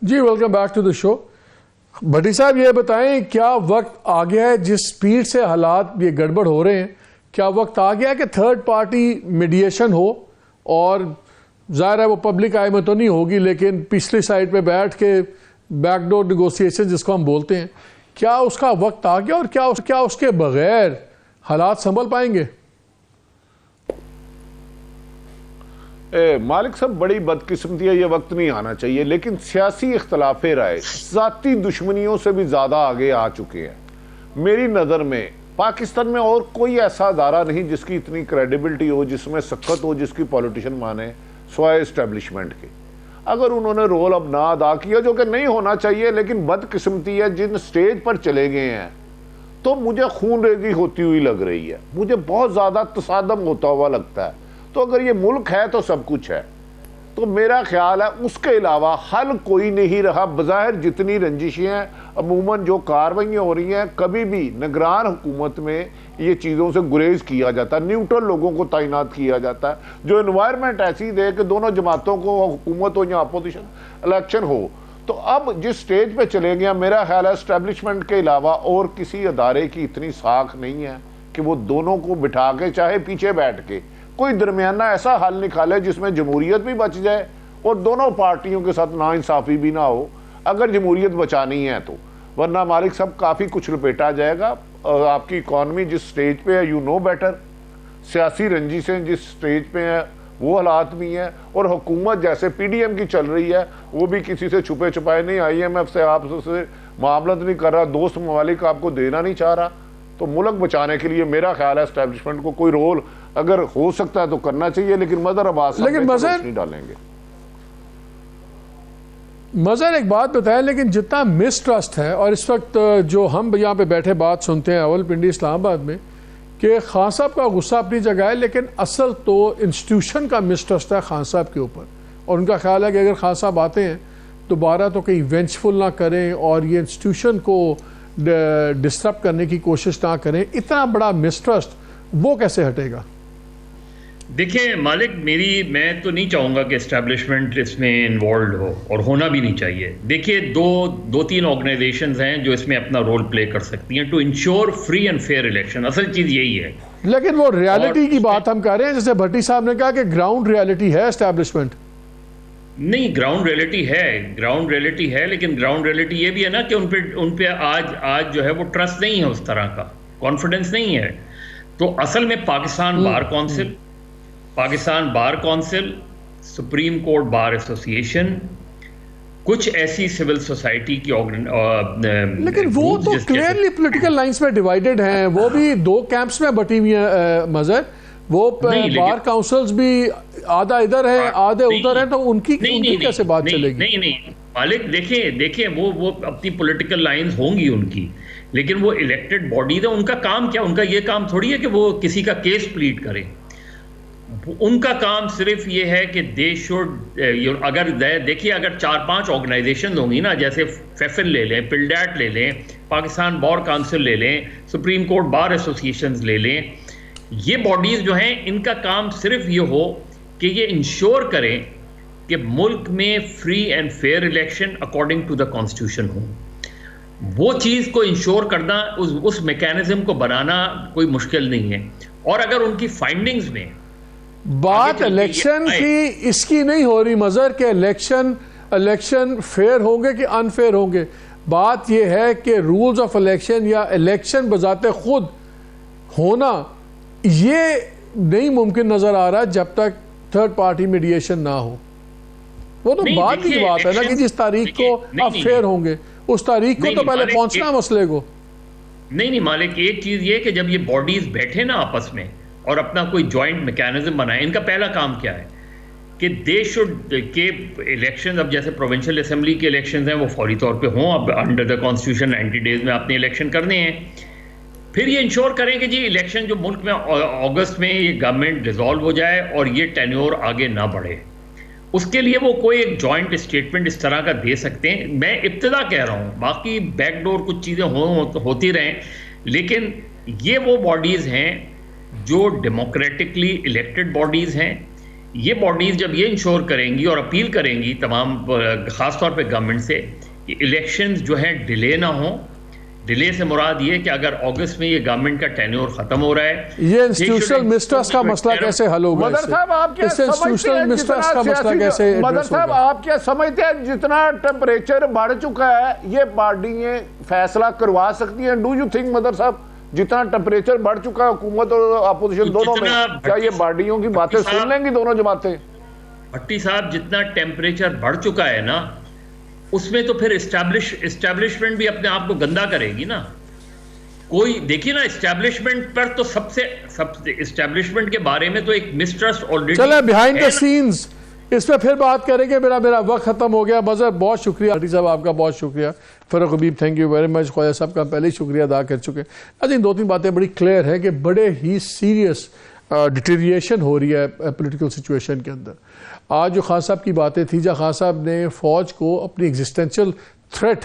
جی welcome back to the show. Bhatti صاحب یہ بتائیں, کیا وقت آ گیا ہے, جس سپیڈ سے حالات یہ گڑبڑ ہو رہے ہیں, کیا وقت آ گیا ہے کہ تھرڈ پارٹی میڈیشن ہو؟ اور ظاہر ہے وہ پبلک آئی میں تو نہیں ہوگی, لیکن پچھلی سائڈ پہ بیٹھ کے بیک ڈور نیگوسیشن جس کو ہم بولتے ہیں, کیا اس کا وقت آ گیا, اور کیا اس کے بغیر حالات سنبھل پائیں گے؟ مالک صاحب بڑی بدقسمتی ہے, یہ وقت نہیں آنا چاہیے, لیکن سیاسی اختلاف رائے ذاتی دشمنیوں سے بھی زیادہ آگے آ چکے ہیں. میری نظر میں پاکستان میں اور کوئی ایسا ادارہ نہیں جس کی اتنی کریڈیبلٹی ہو, جس میں سخت ہو, جس کی پولیٹیشن مانے, سوائے اسٹیبلشمنٹ کے. اگر انہوں نے رول اب نہ ادا کیا, جو کہ نہیں ہونا چاہیے, لیکن بدقسمتی ہے جن سٹیج پر چلے گئے ہیں, تو مجھے خون ریزی ہوتی ہوئی لگ رہی ہے, مجھے بہت زیادہ تصادم ہوتا ہوا لگتا ہے. تو اگر یہ ملک ہے تو سب کچھ ہے. تو میرا خیال ہے اس کے علاوہ حل کوئی نہیں رہا. بظاہر جتنی رنجشیں ہیں, عموماً جو کارروائیاں ہو رہی ہیں, کبھی بھی نگران حکومت میں یہ چیزوں سے گریز کیا جاتا ہے, نیوٹرل لوگوں کو تعینات کیا جاتا ہے, جو انوائرمنٹ ایسی دے کہ دونوں جماعتوں کو, حکومت ہو یا اپوزیشن, الیکشن ہو. تو اب جس سٹیج پہ چلے گیا, میرا خیال ہے اسٹیبلشمنٹ کے علاوہ اور کسی ادارے کی اتنی ساکھ نہیں ہے کہ وہ دونوں کو بٹھا کے, چاہے پیچھے بیٹھ کے, کوئی درمیانہ ایسا حل نکالے جس میں جمہوریت بھی بچ جائے اور دونوں پارٹیوں کے ساتھ ناانصافی بھی نہ ہو, اگر جمہوریت بچانی ہے تو. ورنہ مالک صاحب کافی کچھ لپیٹا جائے گا. آپ کی اکانومی جس سٹیج پہ ہے, یو نو بیٹر, سیاسی رنجشیں جس سٹیج پہ ہیں وہ حالات بھی ہیں, اور حکومت جیسے پی ڈی ایم کی چل رہی ہے وہ بھی کسی سے چھپے چھپائے نہیں, آئی ایم ایف سے آپ سے معاملت نہیں کر رہا, دوست ممالک آپ کو دینا نہیں چاہ رہا. تو ملک بچانے کے لیے میرا خیال ہے اسٹیبلشمنٹ کو کوئی رول اگر ہو سکتا ہے تو کرنا چاہیے, لیکن مظہر عباس نہیں ڈالیں گے. مظہر ایک بات بتائیں, لیکن جتنا مسٹرسٹ ہے, اور اس وقت جو ہم یہاں پہ بیٹھے بات سنتے ہیں اول پنڈی اسلام آباد میں, کہ خان صاحب کا غصہ اپنی جگہ ہے, لیکن اصل تو انسٹیٹیوشن کا مسٹرسٹ ہے خان صاحب کے اوپر, اور ان کا خیال ہے کہ اگر خان صاحب آتے ہیں دوبارہ تو کہیں وینچفل نہ کریں اور یہ انسٹیٹیوشن کو ڈسٹرب کرنے کی کوشش نہ کریں. اتنا بڑا مسٹرسٹ وہ کیسے ہٹے گا؟ دیکھیں مالک, میں تو نہیں چاہوں گا کہ اسٹیبلشمنٹ اس میں انوالوڈ ہو, اور ہونا بھی نہیں چاہیے. دیکھیے دو تین آرگنائزیشنز ہیں جو اس میں اپنا رول پلے کر سکتی ہیں to ensure free and fair election. اصل چیز یہی ہے. لیکن وہ ریالٹی کی بات ہم کر رہے ہیں, جیسے بھٹی صاحب نے کہا کہ گراؤنڈ ریالٹی ہے اسٹیبلشمنٹ. نہیں, گراؤنڈ ریالٹی ہے, لیکن گراؤنڈ ریالٹی یہ بھی ہے نا کہ ان پہ آج جو ہے وہ ٹرسٹ نہیں ہے, اس طرح کا کانفیڈنس نہیں ہے. تو اصل میں Pakistan bar council, supreme court bar ایسوسی ایشن, کچھ ایسی سول سوسائٹی کی لیکن وہ تو کلیئرلی پولیٹیکل لائنز میں ڈیوائیڈڈ ہیں, وہ بھی دو کیمپس میں بٹی ہوئی ہیں مظہر. وہ بار کاؤنسلز بھی آدھا ادھر ہے آدھے ادھر ہیں, تو ان کی کیسے بات چلے گی؟ نہیں مالک, دیکھیں وہ اپنی پولیٹیکل لائنز ہوں گی ان کی, لیکن وہ الیکٹڈ باڈیز ہیں. ان کا کام کیا, ان کا یہ کام تھوڑی ہے کہ وہ کسی کا کیس پلیڈ کریں. ان کا کام صرف یہ ہے کہ دے شوڈ, اگر دیکھیے اگر 4-5 آرگنائزیشن ہوں گی نا, جیسے فیفل لے لیں, پلڈیٹ لے لیں, پاکستان بار کونسل لے لیں, سپریم کورٹ بار ایسوسیشنز لے لیں, یہ باڈیز جو ہیں ان کا کام صرف یہ ہو کہ یہ انشور کریں کہ ملک میں free and fair election according to the constitution ہوں. وہ چیز کو انشور کرنا, اس میکینزم کو بنانا کوئی مشکل نہیں ہے. اور اگر ان کی فائنڈنگز میں بات الیکشن کی اس کی نہیں ہو رہی مظہر کہ الیکشن فیئر ہوں گے کہ ان فیئر ہوں گے, بات یہ ہے کہ رولز آف الیکشن یا الیکشن بذات خود ہونا یہ نہیں ممکن نظر آ رہا جب تک تھرڈ پارٹی میڈیشن نہ ہو. وہ تو بعد کی بات ہے نا کہ جس تاریخ کو اب فیئر ہوں گے اس تاریخ کو تو پہلے پہنچنا مسئلے کو. نہیں مالک, ایک چیز یہ کہ جب یہ باڈیز بیٹھے نا آپس میں اور اپنا کوئی جوائنٹ میکینزم بنائے, ان کا پہلا کام کیا ہے کہ دے شوڈ کہ الیکشن, اب جیسے پروونشل اسمبلی کے الیکشنز ہیں وہ فوری طور پہ ہوں. اب انڈر دا کانسٹیٹیوشن 90 days میں آپ نے الیکشن کرنے ہیں. پھر یہ انشور کریں کہ جی الیکشن جو ملک میں اگست میں یہ گورنمنٹ ڈیزالو ہو جائے اور یہ ٹینیور آگے نہ بڑھے. اس کے لیے وہ کوئی ایک جوائنٹ اسٹیٹمنٹ اس طرح کا دے سکتے ہیں. میں ابتدا کہہ رہا ہوں, باقی بیک ڈور کچھ چیزیں ہوتی رہیں, لیکن یہ وہ باڈیز ہیں جو ڈیموکریٹکلی الیکٹڈ باڈیز ہیں. یہ باڈیز جب یہ انشور کریں گی اور اپیل کریں گی تمام, خاص طور پہ گورنمنٹ سے, کہ الیکشنز جو ہیں ڈیلے نہ ہوں. ڈیلے سے مراد یہ کہ اگر اگست میں یہ گورنمنٹ کا ٹینیور ختم ہو رہا ہے, یہ انسٹیٹیوشنل مسٹرسٹ کا مسئلہ کیسے حل ہوگا؟ مدر صاحب آپ کیا سمجھتے ہیں جتنا ٹیمپریچر بڑھ چکا ہے یہ باڈیاں فیصلہ کروا سکتی ہیں؟ ڈو یو تھنک مدر صاحب جتنا ٹیمپریچر بڑھ چکا ہے حکومت اور اپوزیشن دونوں میں, کیا یہ باڈیوں کی باتیں سن لیں گی دونوں جماعتیں؟ بھٹی صاحب, جتنا ٹیمپریچر بڑھ چکا ہے نا, اس میں تو پھر اسٹیبلشمنٹ بھی اپنے آپ کو گندا کرے گی نا. کوئی دیکھیے نا اسٹیبلشمنٹ پر تو سب سے اسٹیبلشمنٹ کے بارے میں تو ایک مسٹرسٹ آلریڈی. چلیں بیہائنڈ دا سینز اس پہ پھر بات کریں گے. میرا وقت ختم ہو گیا. مظہر بہت شکریہ, بھٹی صاحب آپ کا بہت شکریہ, فاروق حبیب تھینک یو ویری مچ, خواجہ صاحب کا پہلے ہی شکریہ ادا کر چکے. لیکن 2-3 باتیں بڑی کلیئر ہیں کہ بڑے ہی سیریس ڈیٹیریشن ہو رہی ہے پولیٹیکل سچویشن کے اندر. آج جو خان صاحب کی باتیں تھی، جہاں خان صاحب نے فوج کو اپنی ایگزسٹینشیل تھریٹ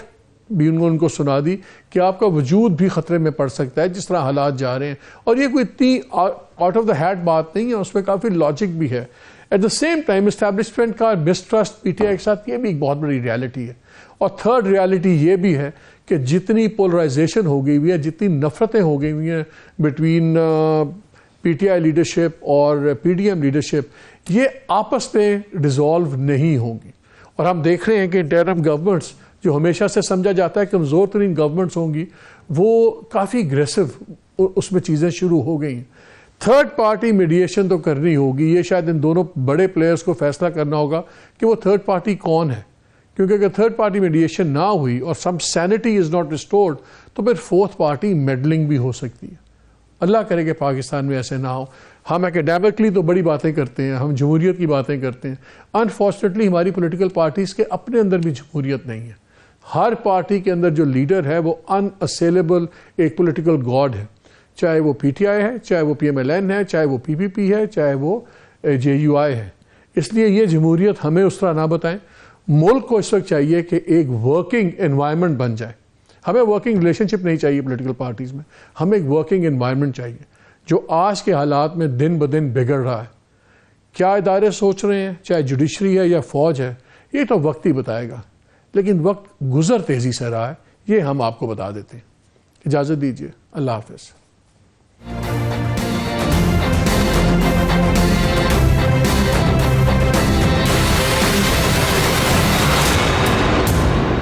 بھی ان کو سنا دی کہ آپ کا وجود بھی خطرے میں پڑ سکتا ہے جس طرح حالات جا رہے ہیں. اور یہ کوئی اتنی آؤٹ آف دا ہیڈ بات نہیں ہے، اس میں کافی لاجک بھی ہے. At the same time establishment کا مسٹرسٹ پی ٹی آئی کے ساتھ یہ بھی ایک بہت بڑی ریالٹی ہے. اور تھرڈ ریالٹی یہ بھی ہے کہ جتنی پولرائزیشن ہو گئی ہوئی ہے، جتنی نفرتیں ہو گئی ہوئی ہیں بٹوین پی ٹی آئی لیڈرشپ اور پی ڈی ایم لیڈرشپ، یہ آپس میں ڈیزالو نہیں ہوں گی. اور ہم دیکھ رہے ہیں کہ انٹرم گورنمنٹس جو ہمیشہ سے سمجھا جاتا ہے کمزور ترین گورنمنٹس ہوں گی، وہ کافی اگریسو اس میں چیزیں شروع ہو گئی ہیں. تھرڈ پارٹی میڈیشن تو کرنی ہوگی. یہ شاید ان دونوں بڑے پلیئرز کو فیصلہ کرنا ہوگا کہ وہ تھرڈ پارٹی کون ہے، کیونکہ اگر تھرڈ پارٹی میڈیشن نہ ہوئی اور سم سینٹی از ناٹ ریسٹورڈ تو پھر فورتھ پارٹی میڈلنگ بھی ہو سکتی ہے. اللہ کرے کہ پاکستان میں ایسے نہ ہو. ہم اکیڈیمکلی تو بڑی باتیں کرتے ہیں، ہم جمہوریت کی باتیں کرتے ہیں. انفارچونیٹلی ہماری پولیٹیکل پارٹیز کے اپنے اندر بھی جمہوریت نہیں ہے. ہر پارٹی کے اندر جو لیڈر ہے وہ ان اسیلیبل ایک پولیٹیکل گاڈ ہے، چاہے وہ پی ٹی آئی ہے، چاہے وہ پی ایم ایل این ہے، چاہے وہ پی پی پی ہے، چاہے وہ جے یو آئی ہے. اس لیے یہ جمہوریت ہمیں اس طرح نہ بتائیں. ملک کو اس وقت چاہیے کہ ایک ورکنگ انوائرمنٹ بن جائے. ہمیں ورکنگ ریلیشن شپ نہیں چاہیے پولیٹیکل پارٹیز میں، ہمیں ایک ورکنگ انوائرمنٹ چاہیے جو آج کے حالات میں دن بدن بگڑ رہا ہے. کیا ادارے سوچ رہے ہیں، چاہے جوڈیشری ہے یا فوج ہے، یہ تو وقت ہی بتائے گا. لیکن وقت گزر تیزی سے رہا ہے، یہ ہم آپ کو بتا دیتے ہیں. اجازت دیجیے. اللہ حافظ.